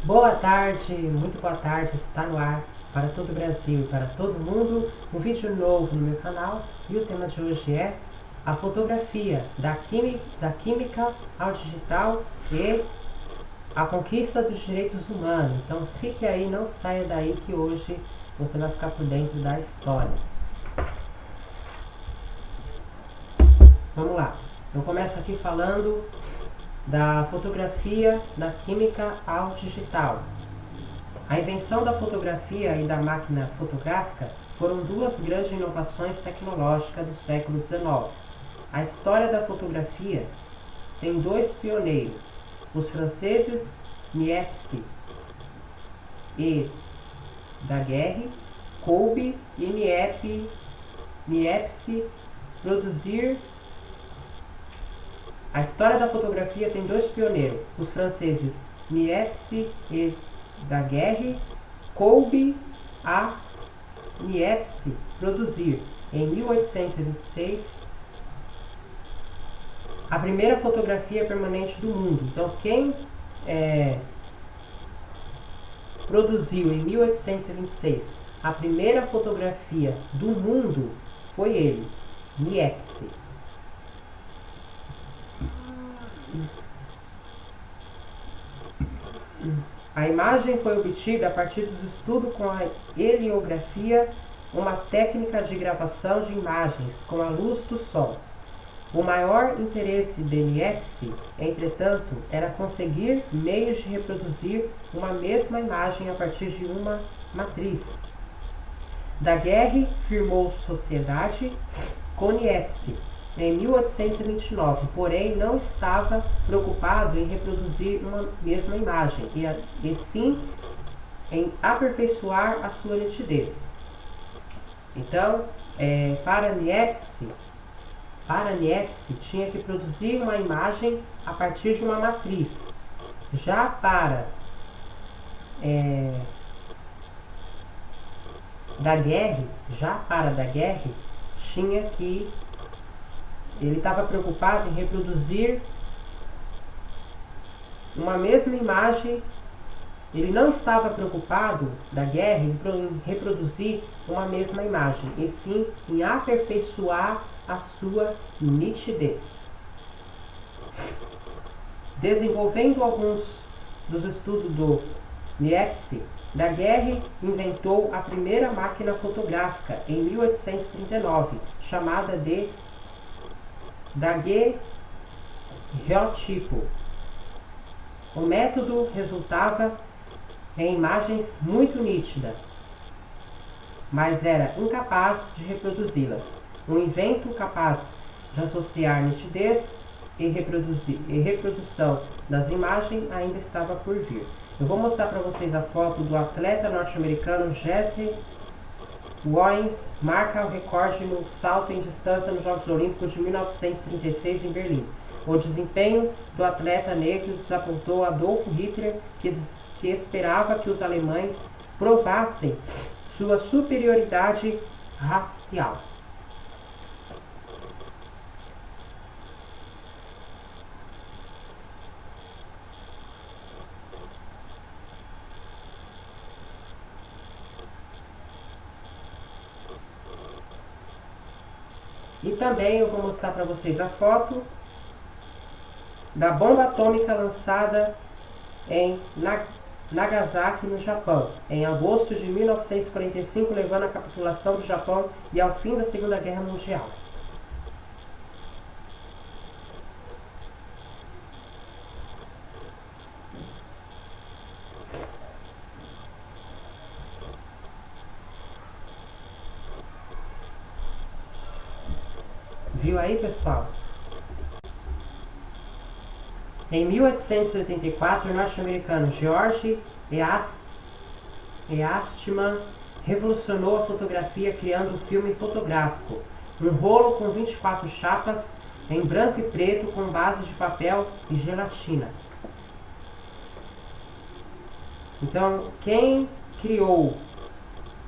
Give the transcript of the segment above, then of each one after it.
Boa tarde, muito boa tarde, está no ar para todo o Brasil e para todo mundo, um vídeo novo no meu canal e o tema de hoje é a fotografia da química ao digital e a conquista dos direitos humanos. Então fique aí, não saia daí que hoje você vai ficar por dentro da história. Vamos lá, eu começo aqui falando da fotografia da química ao digital. A invenção da fotografia e da máquina fotográfica foram duas grandes inovações tecnológicas do século XIX. A história da fotografia tem dois pioneiros, os franceses Niepce e Daguerre, Kolbe e Niepce produzir. A história da fotografia tem dois pioneiros, os franceses Niepce e Daguerre, Kolbe a Niepce produzir, em 1826, a primeira fotografia permanente do mundo. Então, quem produziu em 1826 a primeira fotografia do mundo foi ele, Niepce. A imagem foi obtida a partir do estudo com a heliografia, uma técnica de gravação de imagens com a luz do sol. O maior interesse de Niepce, entretanto, era conseguir meios de reproduzir uma mesma imagem a partir de uma matriz. Daguerre firmou sociedade com Niepce em 1829, porém não estava preocupado em reproduzir uma mesma imagem, e sim em aperfeiçoar a sua nitidez. Então, para Niepce tinha que produzir uma imagem a partir de uma matriz. Já para Daguerre, tinha que ele estava preocupado em reproduzir uma mesma imagem. Ele não estava preocupado, Daguerre, em reproduzir uma mesma imagem, e sim em aperfeiçoar a sua nitidez. Desenvolvendo alguns dos estudos do Niepce, Daguerre inventou a primeira máquina fotográfica em 1839, chamada de daguerreotipo. O método resultava em imagens muito nítidas, mas era incapaz de reproduzi-las. Um invento capaz de associar nitidez e reprodução das imagens ainda estava por vir. Eu vou mostrar para vocês a foto do atleta norte-americano Jesse Owens, marca o recorde no salto em distância nos Jogos Olímpicos de 1936 em Berlim. O desempenho do atleta negro desapontou Adolf Hitler, que esperava que os alemães provassem sua superioridade racial. E também eu vou mostrar para vocês a foto da bomba atômica lançada em Nagasaki, no Japão, em agosto de 1945, levando à capitulação do Japão e ao fim da Segunda Guerra Mundial. Viu aí, pessoal? Em 1884, o norte-americano George Eastman revolucionou a fotografia criando o filme fotográfico, um rolo com 24 chapas em branco e preto com base de papel e gelatina. Então, quem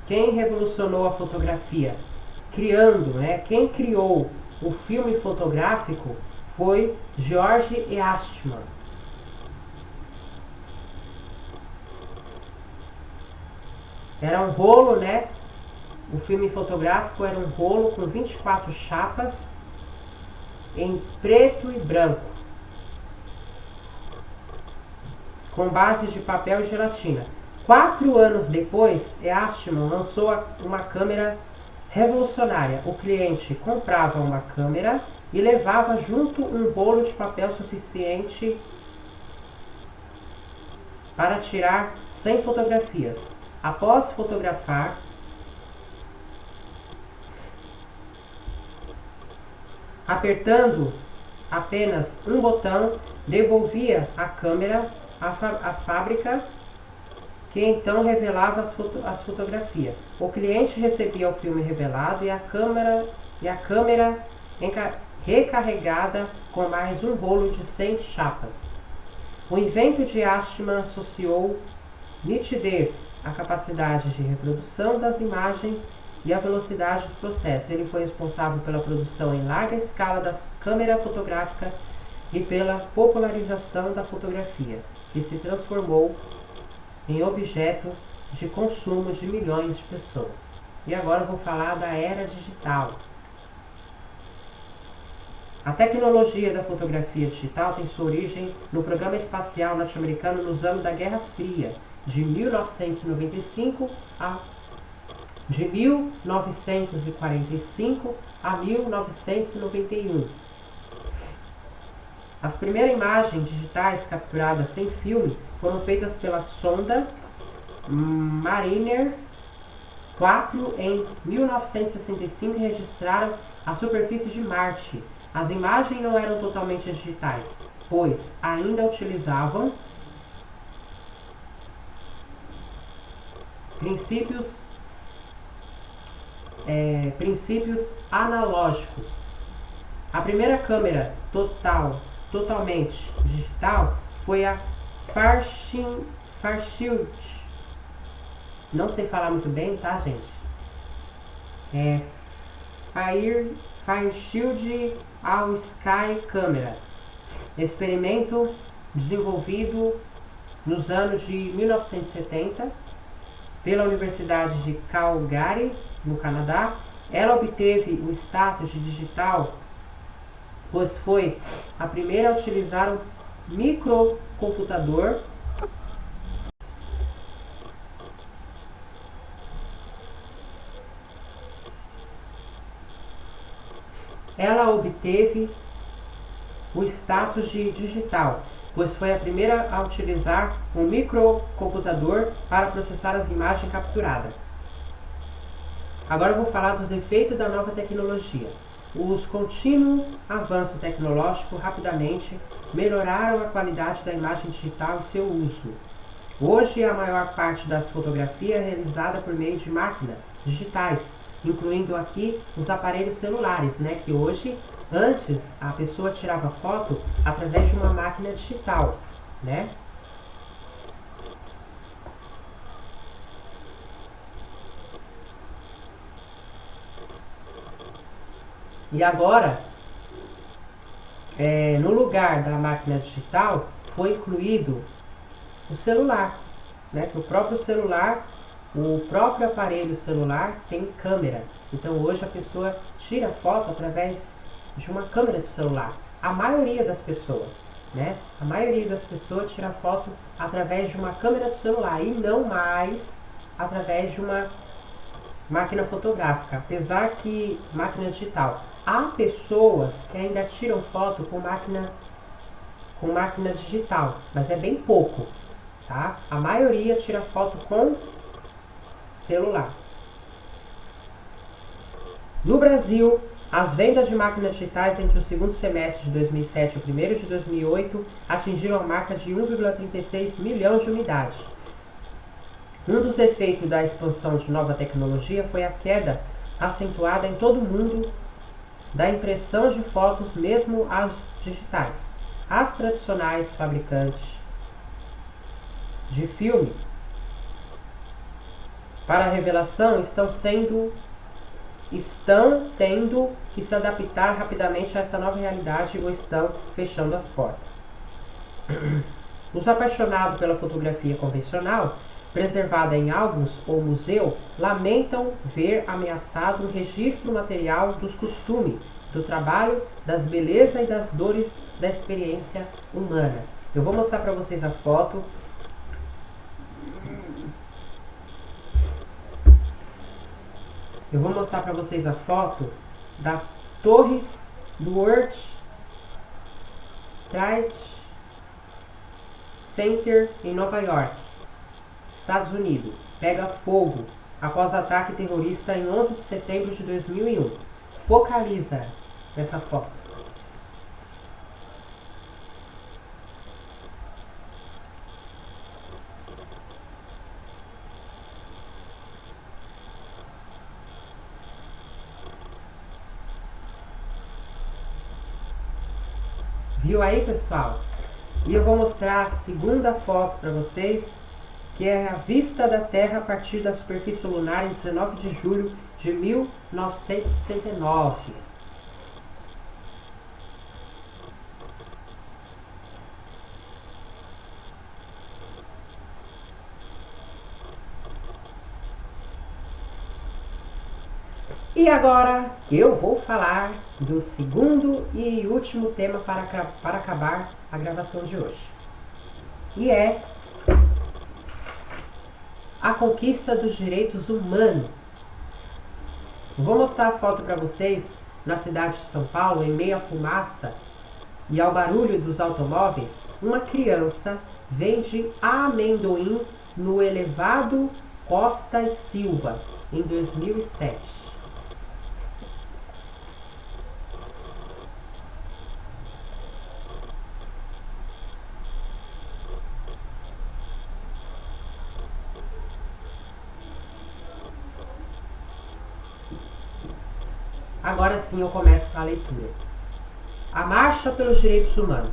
revolucionou a fotografia? Quem criou o filme fotográfico foi George Eastman. Era um rolo, né? O filme fotográfico era um rolo com 24 chapas em preto e branco, com bases de papel e gelatina. 4 anos depois, Eastman lançou uma câmera revolucionária. O cliente comprava uma câmera e levava junto um rolo de papel suficiente para tirar 100 fotografias. Após fotografar, apertando apenas um botão, devolvia a câmera à fábrica, que então revelava as fotografias. O cliente recebia o filme revelado e a câmera recarregada com mais um rolo de 100 chapas. O invento de Eastman associou nitidez à capacidade de reprodução das imagens e a velocidade do processo. Ele foi responsável pela produção em larga escala da câmera fotográfica e pela popularização da fotografia, que se transformou em objeto de consumo de milhões de pessoas. E agora eu vou falar da era digital. A tecnologia da fotografia digital tem sua origem no programa espacial norte-americano nos anos da Guerra Fria, de 1945 a 1991. As primeiras imagens digitais capturadas sem filme foram feitas pela sonda Mariner 4 em 1965 e registraram a superfície de Marte. As imagens não eram totalmente digitais, pois ainda utilizavam princípios analógicos. A primeira câmera totalmente digital foi a Fairchild. Não sei falar muito bem, tá, gente? Fairchild All-Sky Camera. Experimento desenvolvido nos anos de 1970 pela Universidade de Calgary, no Canadá. Ela obteve o status de digital, pois foi a primeira a utilizar um microcomputador para processar as imagens capturadas. Agora eu vou falar dos efeitos da nova tecnologia. Os contínuos avanços tecnológicos rapidamente melhoraram a qualidade da imagem digital e seu uso. Hoje, a maior parte das fotografias é realizada por meio de máquinas digitais, incluindo aqui os aparelhos celulares, né? Que hoje, antes, a pessoa tirava foto através de uma máquina digital, né? E agora, no lugar da máquina digital, foi incluído o celular, né? Que o próprio aparelho celular tem câmera. Então hoje a pessoa tira foto através de uma câmera do celular. A maioria das pessoas, né? A maioria das pessoas tira foto através de uma câmera do celular e não mais através de uma máquina fotográfica, apesar que máquina digital. Há pessoas que ainda tiram foto com máquina digital, mas é bem pouco, tá? A maioria tira foto com celular. No Brasil, as vendas de máquinas digitais entre o segundo semestre de 2007 e o primeiro de 2008 atingiram a marca de 1,36 milhão de unidades. Um dos efeitos da expansão de nova tecnologia foi a queda acentuada em todo o mundo da impressão de fotos, mesmo as digitais. As tradicionais fabricantes de filme para revelação estão tendo que se adaptar rapidamente a essa nova realidade ou estão fechando as portas. Os apaixonados pela fotografia convencional preservada em álbuns ou museu, lamentam ver ameaçado o registro material dos costumes, do trabalho, das belezas e das dores da experiência humana. Eu vou mostrar para vocês a foto. Eu vou mostrar para vocês a foto da Torres do World Trade Center em Nova York, Estados Unidos. Pega fogo após ataque terrorista em 11 de setembro de 2001. Focaliza nessa foto. Viu aí, pessoal? E eu vou mostrar a segunda foto para vocês, que é a vista da Terra a partir da superfície lunar em 19 de julho de 1969. E agora eu vou falar do segundo e último tema para acabar a gravação de hoje. E é a conquista dos direitos humanos. Vou mostrar a foto para vocês na cidade de São Paulo, em meio à fumaça e ao barulho dos automóveis. Uma criança vende amendoim no elevado Costa e Silva, em 2007. Agora sim eu começo com a leitura. A marcha pelos direitos humanos.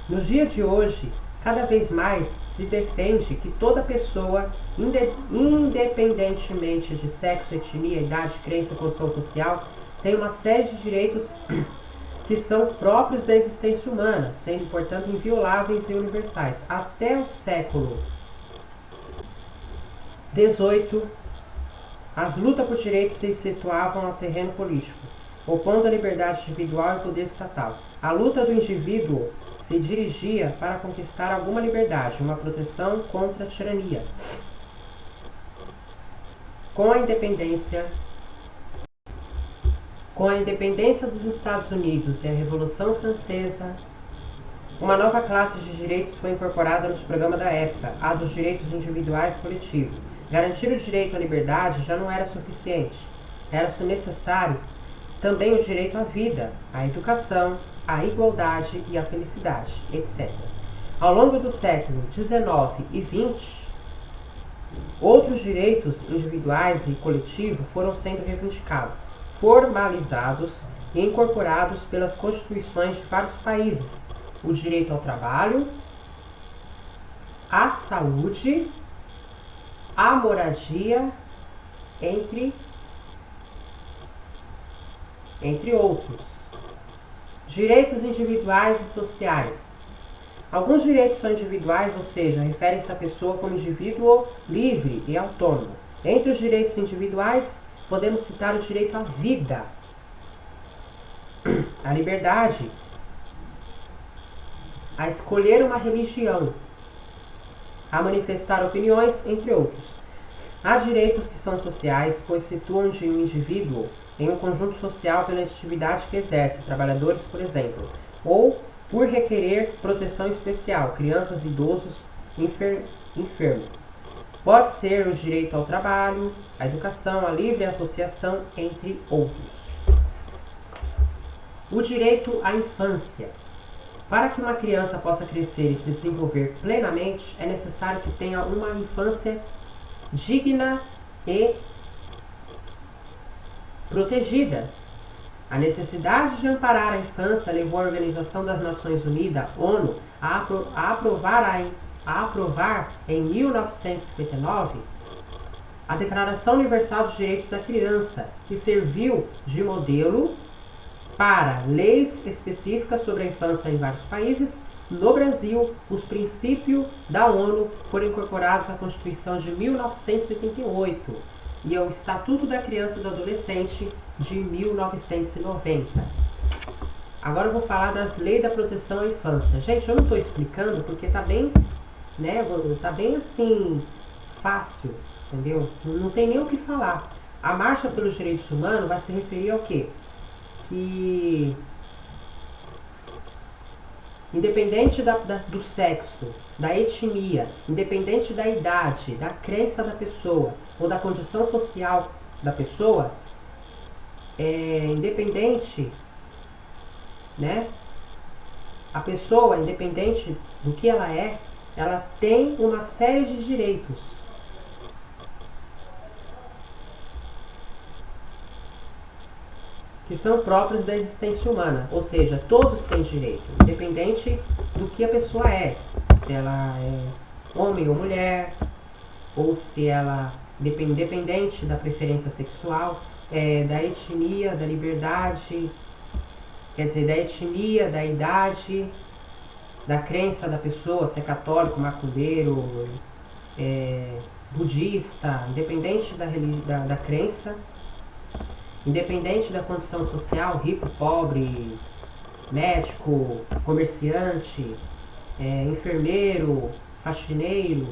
Nos dias de hoje, cada vez mais se defende que toda pessoa, independentemente de sexo, etnia, idade, crença e condição social, tem uma série de direitos que são próprios da existência humana, sendo, portanto, invioláveis e universais. Até o século XVIII, as lutas por direitos se situavam ao terreno político, opondo a liberdade individual e poder estatal. A luta do indivíduo se dirigia para conquistar alguma liberdade, uma proteção contra a tirania. Com a independência dos Estados Unidos e a Revolução Francesa, uma nova classe de direitos foi incorporada nos programas da época, a dos direitos individuais e coletivos. Garantir o direito à liberdade já não era suficiente. Era necessário também o direito à vida, à educação, à igualdade e à felicidade, etc. Ao longo do século XIX e XX, outros direitos individuais e coletivos foram sendo reivindicados, formalizados e incorporados pelas constituições de vários países. O direito ao trabalho, à saúde, à moradia, entre outros. Direitos individuais e sociais. Alguns direitos são individuais, ou seja, referem-se à pessoa como indivíduo livre e autônomo. Entre os direitos individuais, podemos citar o direito à vida, à liberdade, a escolher uma religião, a manifestar opiniões, entre outros. Há direitos que são sociais, pois situam de um indivíduo em um conjunto social pela atividade que exerce, trabalhadores, por exemplo, ou por requerer proteção especial, crianças, idosos, enfermos. Pode ser o direito ao trabalho, à educação, à livre associação, entre outros. O direito à infância. Para que uma criança possa crescer e se desenvolver plenamente, é necessário que tenha uma infância digna e protegida. A necessidade de amparar a infância levou a Organização das Nações Unidas, ONU, a aprovar em 1959 a Declaração Universal dos Direitos da Criança, que serviu de modelo para leis específicas sobre a infância em vários países, no Brasil, os princípios da ONU foram incorporados à Constituição de 1988 e ao Estatuto da Criança e do Adolescente de 1990. Agora eu vou falar das leis da proteção à infância. Gente, eu não estou explicando porque tá bem, né, tá bem assim, fácil, entendeu? Não tem nem o que falar. A Marcha pelos Direitos Humanos vai se referir ao quê? Que independente do sexo, da etnia, independente da idade, da crença da pessoa ou da condição social da pessoa, independente, né? A pessoa, independente do que ela tem uma série de direitos. Que são próprios da existência humana, ou seja, todos têm direito, independente do que a pessoa é, se ela é homem ou mulher, ou se ela, independente da preferência sexual, da etnia, da liberdade, quer dizer, da etnia, da idade, da crença da pessoa, se é católico, macumbeiro, budista, independente da crença, independente da condição social, rico, pobre, médico, comerciante, enfermeiro, faxineiro,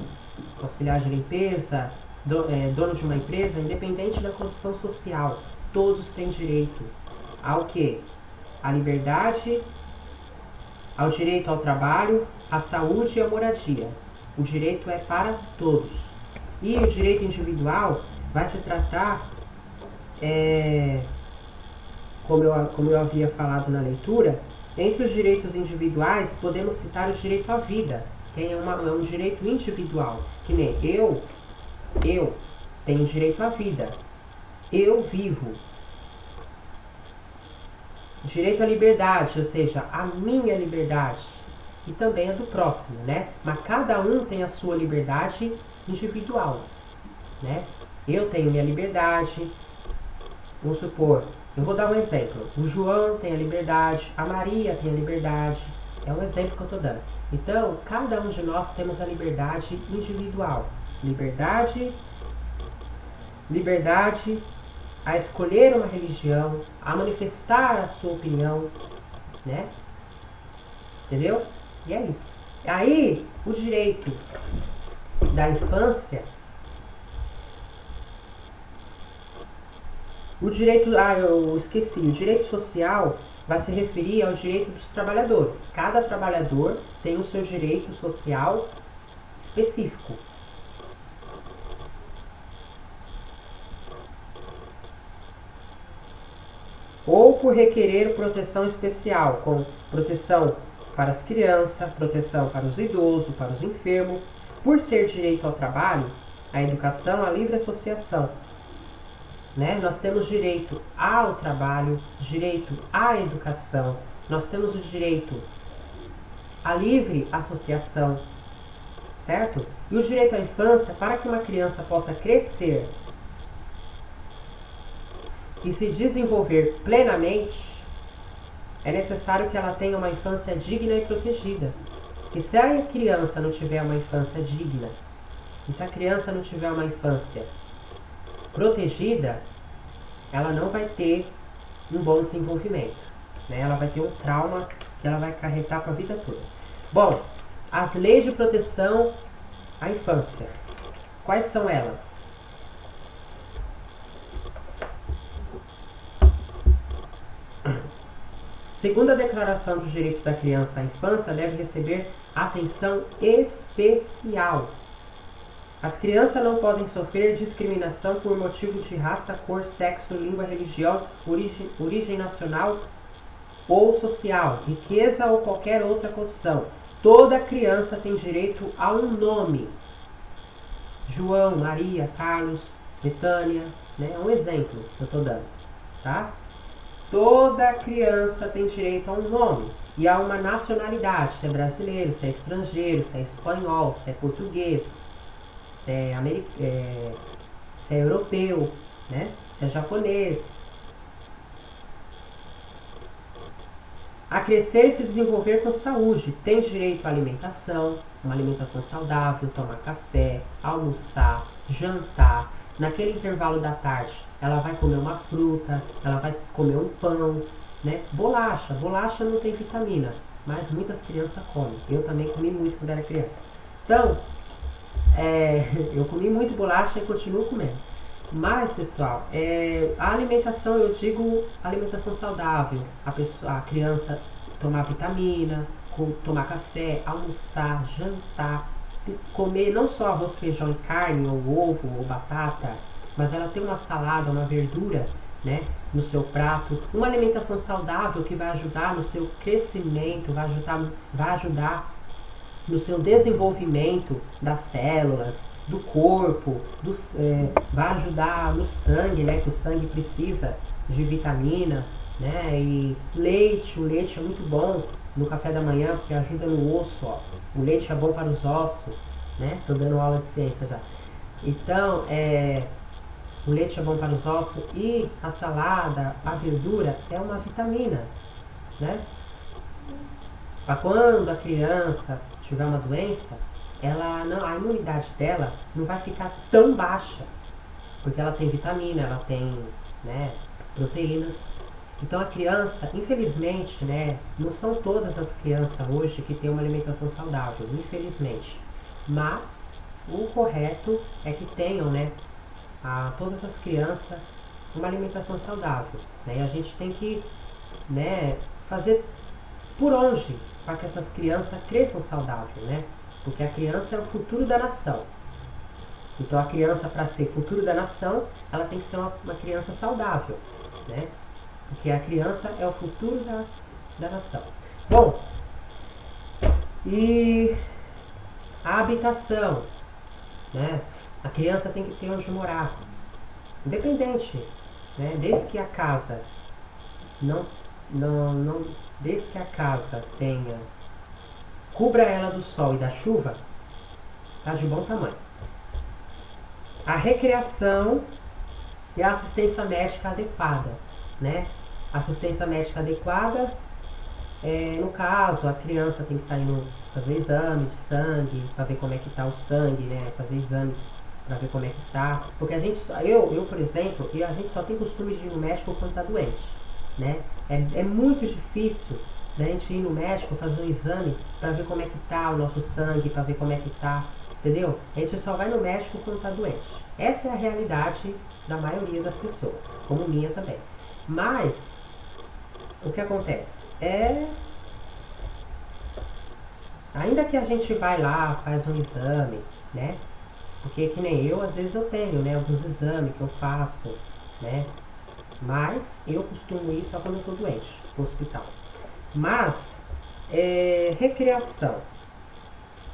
auxiliar de limpeza, dono de uma empresa, independente da condição social, todos têm direito ao quê? À liberdade, ao direito ao trabalho, à saúde e à moradia. O direito é para todos. E o direito individual vai se tratar, como eu havia falado na leitura, entre os direitos individuais podemos citar o direito à vida, que é um direito individual, que nem eu tenho direito à vida, eu vivo. Direito à liberdade, ou seja, a minha liberdade, e também a do próximo, né? Mas cada um tem a sua liberdade individual, né? Eu tenho minha liberdade, vamos supor, eu vou dar um exemplo. O João tem a liberdade, a Maria tem a liberdade. É um exemplo que eu estou dando. Então, cada um de nós temos a liberdade individual. Liberdade a escolher uma religião, a manifestar a sua opinião, né? Entendeu? E é isso. Aí, o direito da infância, o direito social vai se referir ao direito dos trabalhadores. Cada trabalhador tem o seu direito social específico. Ou por requerer proteção especial, com proteção para as crianças, proteção para os idosos, para os enfermos, por ser direito ao trabalho, à educação, à livre associação. Né? Nós temos direito ao trabalho, direito à educação, nós temos o direito à livre associação, certo? E o direito à infância, para que uma criança possa crescer e se desenvolver plenamente, é necessário que ela tenha uma infância digna e protegida. E se a criança não tiver uma infância digna, e se a criança não tiver uma infância protegida, ela não vai ter um bom desenvolvimento, né? Ela vai ter um trauma que ela vai acarretar para a vida toda. Bom, as leis de proteção à infância, quais são elas? Segundo a Declaração dos Direitos da Criança, a infância deve receber atenção especial. As crianças não podem sofrer discriminação por motivo de raça, cor, sexo, língua, religião, origem nacional ou social, riqueza ou qualquer outra condição. Toda criança tem direito a um nome. João, Maria, Carlos, Betânia, né? É um exemplo que eu estou dando, tá? Toda criança tem direito a um nome e a uma nacionalidade, se é brasileiro, se é estrangeiro, se é espanhol, se é português, se é europeu, né? Se é japonês. A crescer e se desenvolver com saúde. Tem direito à alimentação, uma alimentação saudável, tomar café, almoçar, jantar. Naquele intervalo da tarde, ela vai comer uma fruta, ela vai comer um pão, né? Bolacha. Bolacha não tem vitamina, mas muitas crianças comem. Eu também comi muito quando era criança. Então, eu comi muito bolacha e continuo comendo. Mas, pessoal, a alimentação, eu digo alimentação saudável. A criança tomar vitamina, tomar café, almoçar, jantar, comer não só arroz, feijão e carne, ou ovo, ou batata, mas ela tem uma salada, uma verdura, né, no seu prato. Uma alimentação saudável que vai ajudar no seu crescimento, vai ajudar no seu desenvolvimento das células, do corpo, vai ajudar no sangue, né, que o sangue precisa de vitamina, né, e leite, o leite é muito bom no café da manhã, porque ajuda no osso, ó. O leite é bom para os ossos, né, tô dando aula de ciência já. Então, o leite é bom para os ossos e a salada, a verdura é uma vitamina, né. Para quando a criança tiver uma doença, a imunidade dela não vai ficar tão baixa, porque ela tem vitamina, ela tem, né, proteínas. Então a criança, infelizmente, né, não são todas as crianças hoje que têm uma alimentação saudável, infelizmente. Mas o correto é que tenham, né, todas as crianças uma alimentação saudável, né? E a gente tem que, né, fazer por onde para que essas crianças cresçam saudável, né? Porque a criança é o futuro da nação. Então a criança, para ser futuro da nação, ela tem que ser uma criança saudável, né? Porque a criança é o futuro da nação. Bom, e a habitação, né? A criança tem que ter onde morar, independente, né? Desde que a casa desde que a casa cubra ela do sol e da chuva, tá de bom tamanho. A recreação e a assistência médica adequada, né? Assistência médica adequada, no caso, a criança tem que estar indo fazer exame de sangue, para ver como é que está o sangue, né? Fazer exames para ver como é que está. Porque eu, por exemplo, a gente só tem costume de ir no médico quando está doente, né? É muito difícil da gente ir no médico fazer um exame para ver como é que tá o nosso sangue, para ver como é que tá, entendeu? A gente só vai no médico quando tá doente. Essa é a realidade da maioria das pessoas, como minha também. Mas, o que acontece? Ainda que a gente vai lá, faz um exame, né? Porque que nem eu, às vezes eu tenho, né, alguns exames que eu faço, né? Mas eu costumo ir só quando eu tô doente, no hospital. Mas, recreação.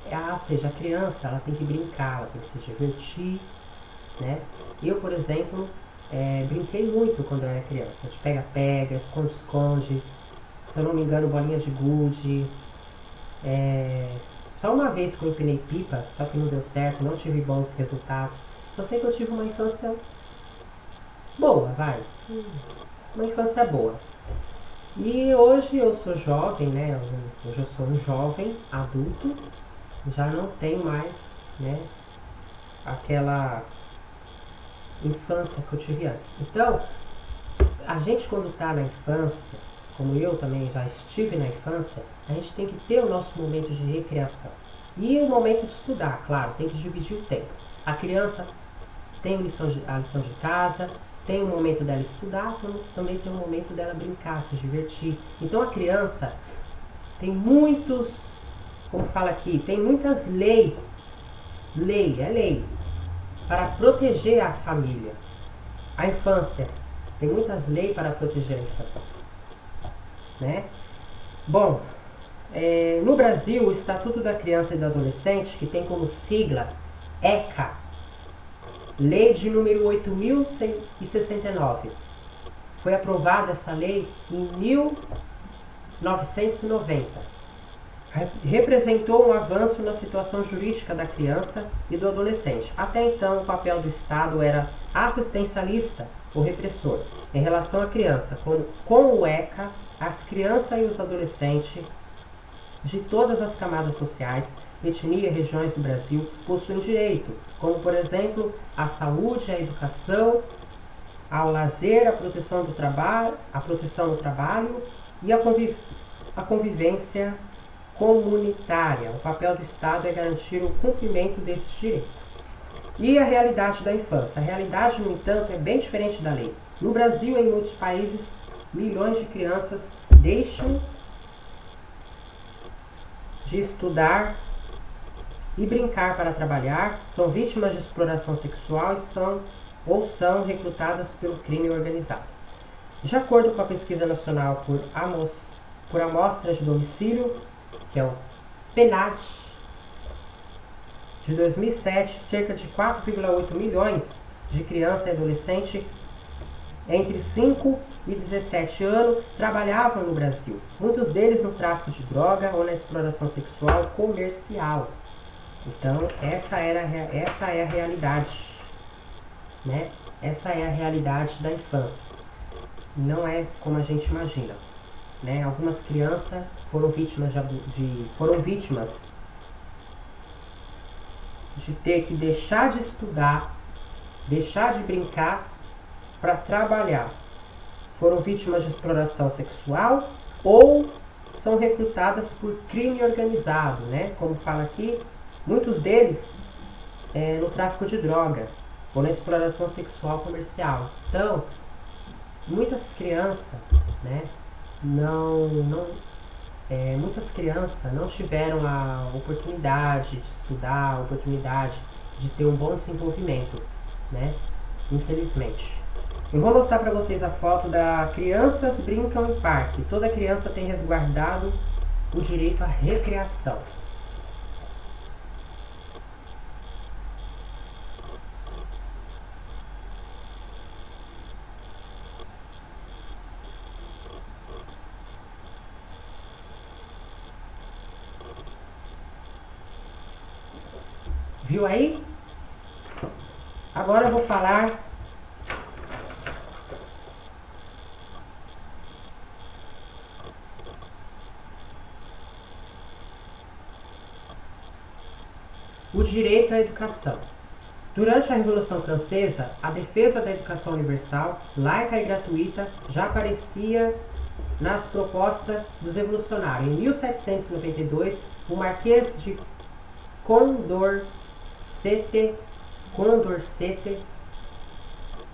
Ou seja, a criança ela tem que brincar, ela tem que se divertir, né? Eu, por exemplo, brinquei muito quando eu era criança. De pega-pega, esconde-esconde, se eu não me engano, bolinha de gude. Só uma vez que eu empinei pipa, só que não deu certo, não tive bons resultados. Só sei que eu tive uma infância boa, vai. Uma infância boa. E hoje eu sou jovem, né? Hoje eu sou um jovem adulto, já não tenho mais, né, aquela infância que eu tive antes. Então, a gente quando está na infância, como eu também já estive na infância, a gente tem que ter o nosso momento de recreação. E o momento de estudar, claro, tem que dividir o tempo. A criança tem a lição de casa, tem o momento dela estudar, também tem o momento dela brincar, se divertir. Então a criança tem muitos, como fala aqui, tem muitas leis, lei, para proteger a família. A infância, tem muitas leis para proteger a infância, né? Bom, no Brasil, o Estatuto da Criança e do Adolescente, que tem como sigla ECA, Lei de número 8.069. Foi aprovada essa lei em 1990. Representou um avanço na situação jurídica da criança e do adolescente. Até então, o papel do Estado era assistencialista ou repressor. Em relação à criança, com o ECA, as crianças e os adolescentes de todas as camadas sociais, etnia e regiões do Brasil possuem direito, como por exemplo a saúde, a educação, ao lazer, a proteção do trabalho e a convivência comunitária. O papel do Estado é garantir o cumprimento desses direitos. E a realidade da infância? A realidade, no entanto, é bem diferente da lei. No Brasil e em muitos países, milhões de crianças deixam de estudar e brincar para trabalhar, são vítimas de exploração sexual ou são recrutadas pelo crime organizado. De acordo com a Pesquisa Nacional por Amostra de Domicílio, que é o PNAD, de 2007, cerca de 4,8 milhões de crianças e adolescentes entre 5 e 17 anos trabalhavam no Brasil, muitos deles no tráfico de droga ou na exploração sexual comercial. Então, essa é a realidade, né? Essa é a realidade da infância. Não é como a gente imagina, né? Algumas crianças foram vítimas de ter que deixar de estudar, deixar de brincar para trabalhar. Foram vítimas de exploração sexual ou são recrutadas por crime organizado, né? Como fala aqui, muitos deles no tráfico de droga ou na exploração sexual comercial. Então, muitas crianças, né, muitas crianças não tiveram a oportunidade de estudar, a oportunidade de ter um bom desenvolvimento, né? Infelizmente. Eu vou mostrar para vocês a foto da Crianças Brincam em Parque. Toda criança tem resguardado o direito à recreação. Viu aí? Agora eu vou falar o direito à educação. Durante a Revolução Francesa, a defesa da educação universal, laica e gratuita já aparecia nas propostas dos revolucionários. Em 1792, o Marquês de Condorcet,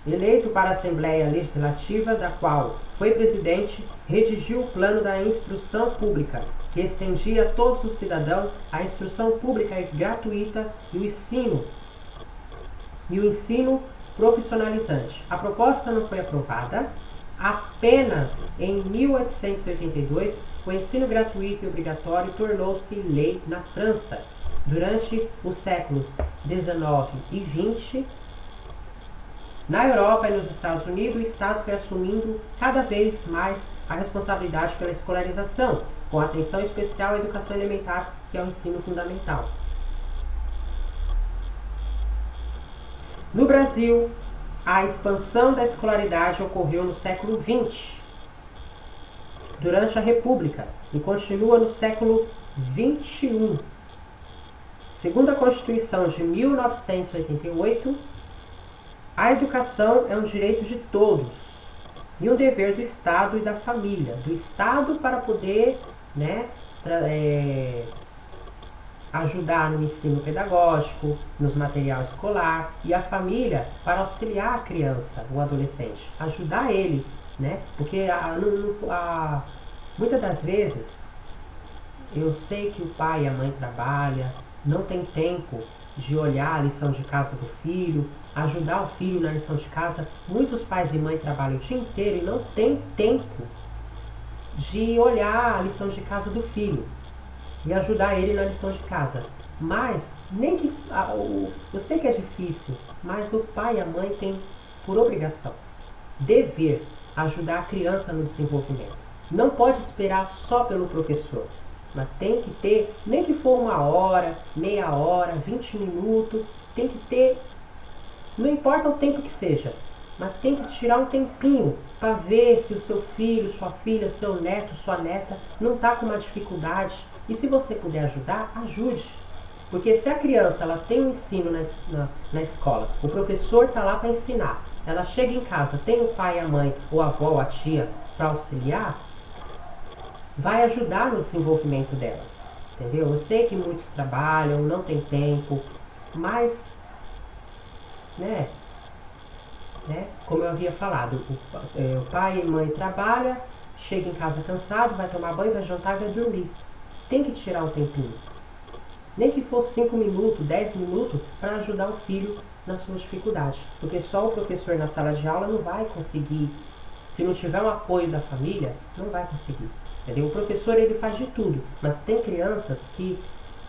eleito para a Assembleia Legislativa, da qual foi presidente, redigiu o plano da instrução pública, que estendia a todos os cidadãos a instrução pública gratuita e o ensino profissionalizante. A proposta não foi aprovada. Apenas em 1882, o ensino gratuito e obrigatório tornou-se lei na França. Durante os séculos XIX e XX, na Europa e nos Estados Unidos, o Estado foi assumindo cada vez mais a responsabilidade pela escolarização, com atenção especial à educação elementar, que é o ensino fundamental. No Brasil, a expansão da escolaridade ocorreu no século XX, durante a República, e continua no século XXI. Segundo a Constituição de 1988, a educação é um direito de todos e um dever do Estado e da família. Do Estado para poder, né, ajudar no ensino pedagógico, nos material escolar, e a família para auxiliar a criança, o adolescente, ajudar ele, né? Porque muitas das vezes eu sei que o pai e a mãe trabalham, não tem tempo de olhar a lição de casa do filho, ajudar o filho na lição de casa. Muitos pais e mães trabalham o dia inteiro e não tem tempo de olhar a lição de casa do filho e ajudar ele na lição de casa. Mas, eu sei que é difícil, mas o pai e a mãe têm por obrigação, dever, ajudar a criança no desenvolvimento. Não pode esperar só pelo professor, mas tem que ter, nem que for 1 hora, meia hora, 20 minutos, tem que ter, não importa o tempo que seja, mas tem que tirar um tempinho para ver se o seu filho, sua filha, seu neto, sua neta não está com uma dificuldade. E se você puder ajudar, ajude. Porque se a criança ela tem um ensino na escola, o professor está lá para ensinar, ela chega em casa, tem o pai, a mãe, ou a avó, ou a tia para auxiliar, vai ajudar no desenvolvimento dela. Entendeu? Eu sei que muitos trabalham, não tem tempo, mas, como eu havia falado, o pai e mãe trabalham, chega em casa cansado, vai tomar banho, vai jantar e vai dormir. Tem que tirar um tempinho. Nem que fosse 5 minutos, 10 minutos, para ajudar o filho na sua dificuldade. Porque só o professor na sala de aula não vai conseguir. Se não tiver o apoio da família, não vai conseguir. Entendeu? O professor ele faz de tudo, mas tem crianças que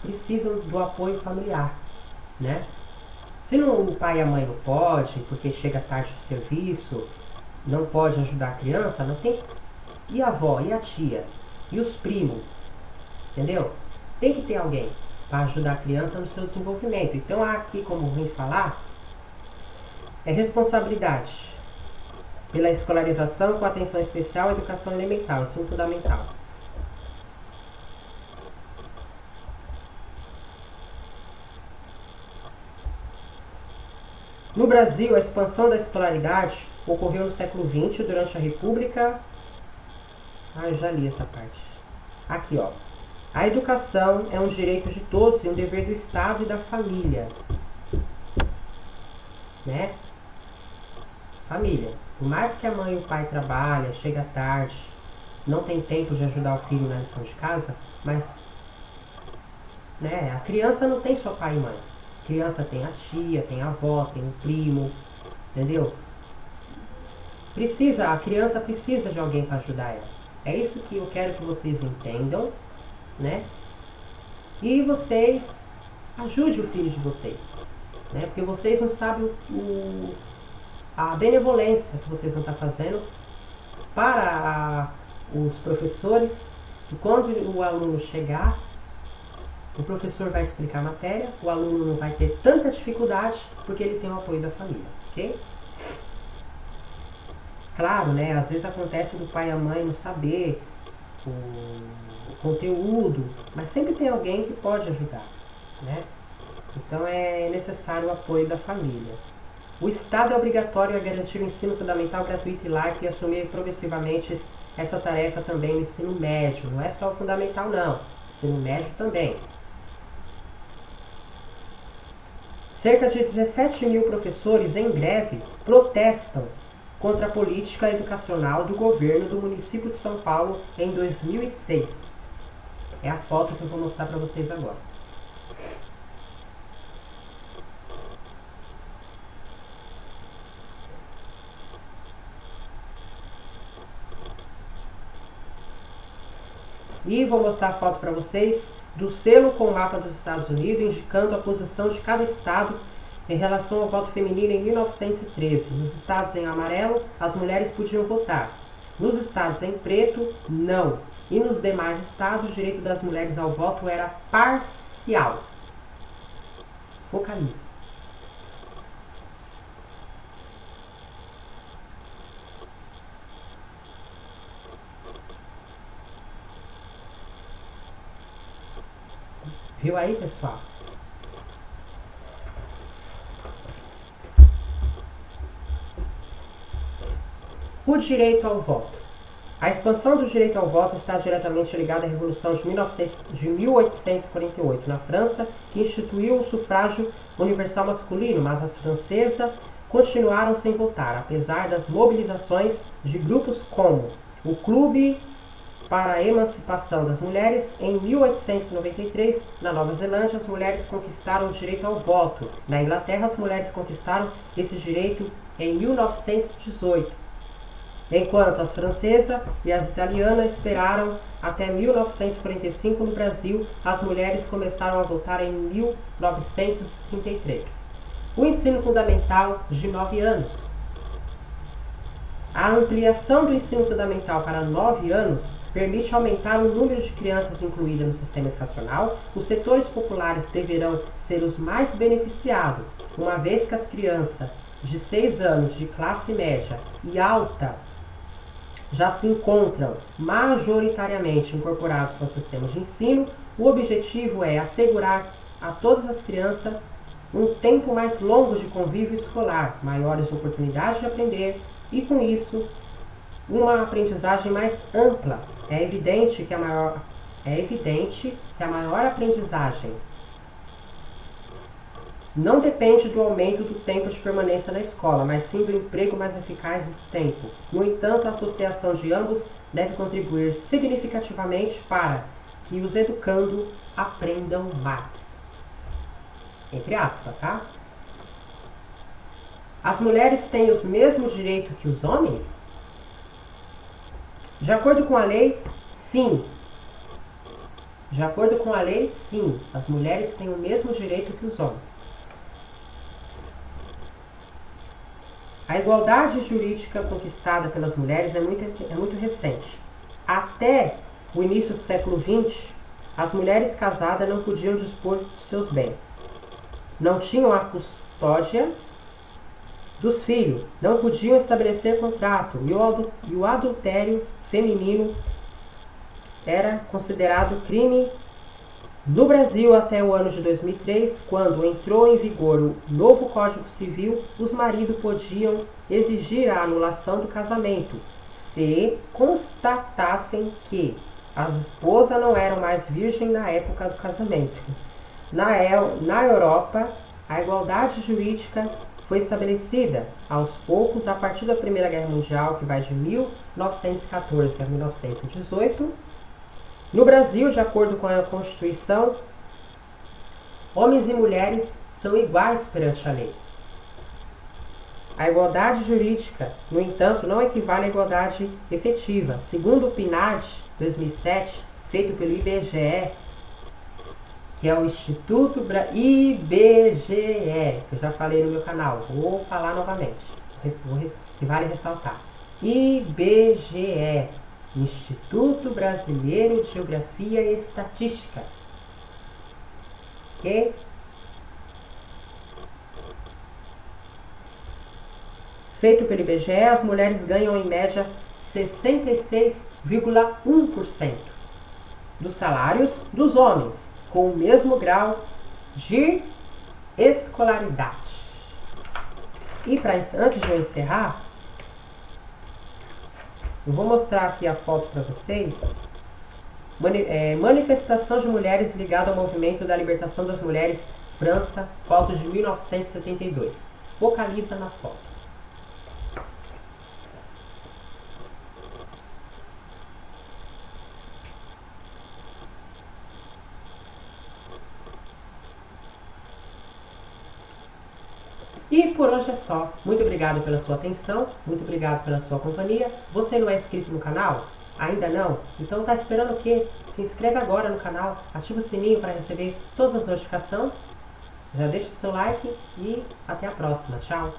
precisam do apoio familiar, né? Se não, o pai e a mãe não pode, porque chega tarde do serviço, não pode ajudar a criança, não tem. E a avó, e a tia, e os primos, entendeu? Tem que ter alguém para ajudar a criança no seu desenvolvimento. Então aqui, como vim falar, é responsabilidade pela escolarização com atenção especial à educação elementar, ensino fundamental. No Brasil, a expansão da escolaridade ocorreu no século XX, durante a República. Eu já li essa parte. Aqui, ó. A educação é um direito de todos e um dever do Estado e da família. Né? Família. Por mais que a mãe e o pai trabalhem, chega tarde, não tem tempo de ajudar o filho na lição de casa, mas a criança não tem só pai e mãe. A criança tem a tia, tem a avó, tem o primo, entendeu? A criança precisa de alguém para ajudar ela. É isso que eu quero que vocês entendam, né? E vocês ajudem o filho de vocês, né? Porque vocês não sabem a benevolência que vocês vão estar fazendo para os professores. E quando o aluno chegar, o professor vai explicar a matéria, o aluno não vai ter tanta dificuldade porque ele tem o apoio da família, ok? Claro, né? Às vezes acontece do pai e a mãe não saber o conteúdo, mas sempre tem alguém que pode ajudar, né? Então é necessário o apoio da família. O Estado é obrigatório a garantir o ensino fundamental gratuito e laico e assumir progressivamente essa tarefa também no ensino médio. Não é só o fundamental, não. Ensino médio também. Cerca de 17 mil professores em greve protestam contra a política educacional do governo do município de São Paulo em 2006. É a foto que eu vou mostrar para vocês agora. E vou mostrar a foto para vocês do selo com o mapa dos Estados Unidos, indicando a posição de cada estado em relação ao voto feminino em 1913. Nos estados em amarelo, as mulheres podiam votar. Nos estados em preto, não. E nos demais estados, o direito das mulheres ao voto era parcial. Focalize. Viu aí, pessoal? O direito ao voto. A expansão do direito ao voto está diretamente ligada à Revolução de 1848 na França, que instituiu o sufrágio universal masculino, mas as francesas continuaram sem votar, apesar das mobilizações de grupos como o Clube para a Emancipação das Mulheres. Em 1893, na Nova Zelândia, as mulheres conquistaram o direito ao voto. Na Inglaterra, as mulheres conquistaram esse direito em 1918. Enquanto as francesas e as italianas esperaram até 1945, no Brasil, as mulheres começaram a votar em 1933. O ensino fundamental de 9 anos. A ampliação do ensino fundamental para 9 anos permite aumentar o número de crianças incluídas no sistema educacional. Os setores populares deverão ser os mais beneficiados, uma vez que as crianças de 6 anos de classe média e alta já se encontram majoritariamente incorporados ao sistema de ensino, o objetivo é assegurar a todas as crianças um tempo mais longo de convívio escolar, maiores oportunidades de aprender e, com isso, uma aprendizagem mais ampla. É evidente que a maior aprendizagem não depende do aumento do tempo de permanência na escola, mas sim do emprego mais eficaz do tempo. No entanto, a associação de ambos deve contribuir significativamente para que os educandos aprendam mais. Entre aspas, tá? As mulheres têm os mesmos direitos que os homens? De acordo com a lei, sim. De acordo com a lei, sim. As mulheres têm o mesmo direito que os homens. A igualdade jurídica conquistada pelas mulheres é muito recente. Até o início do século XX, as mulheres casadas não podiam dispor de seus bens. Não tinham a custódia dos filhos, não podiam estabelecer contrato e o adultério feminino era considerado crime. No Brasil, até o ano de 2003, quando entrou em vigor o novo Código Civil, os maridos podiam exigir a anulação do casamento, se constatassem que as esposas não eram mais virgens na época do casamento. Na Europa, a igualdade jurídica foi estabelecida aos poucos a partir da Primeira Guerra Mundial, que vai de 1914 a 1918. No Brasil, de acordo com a Constituição, homens e mulheres são iguais perante a lei. A igualdade jurídica, no entanto, não equivale à igualdade efetiva. Segundo o PNAD 2007, feito pelo IBGE, que é o Instituto IBGE, que eu já falei no meu canal, vou falar novamente, que vale ressaltar. IBGE, Instituto Brasileiro de Geografia e Estatística. Ok? Feito pelo IBGE, as mulheres ganham em média 66,1% dos salários dos homens, com o mesmo grau de escolaridade. E antes de eu encerrar, eu vou mostrar aqui a foto para vocês. Manifestação de mulheres ligada ao movimento da libertação das mulheres, França, foto de 1972. Focaliza na foto. E por hoje é só. Muito obrigado pela sua atenção, muito obrigado pela sua companhia. Você não é inscrito no canal? Ainda não? Então tá esperando o quê? Se inscreve agora no canal, ativa o sininho para receber todas as notificações. Já deixa o seu like e até a próxima. Tchau!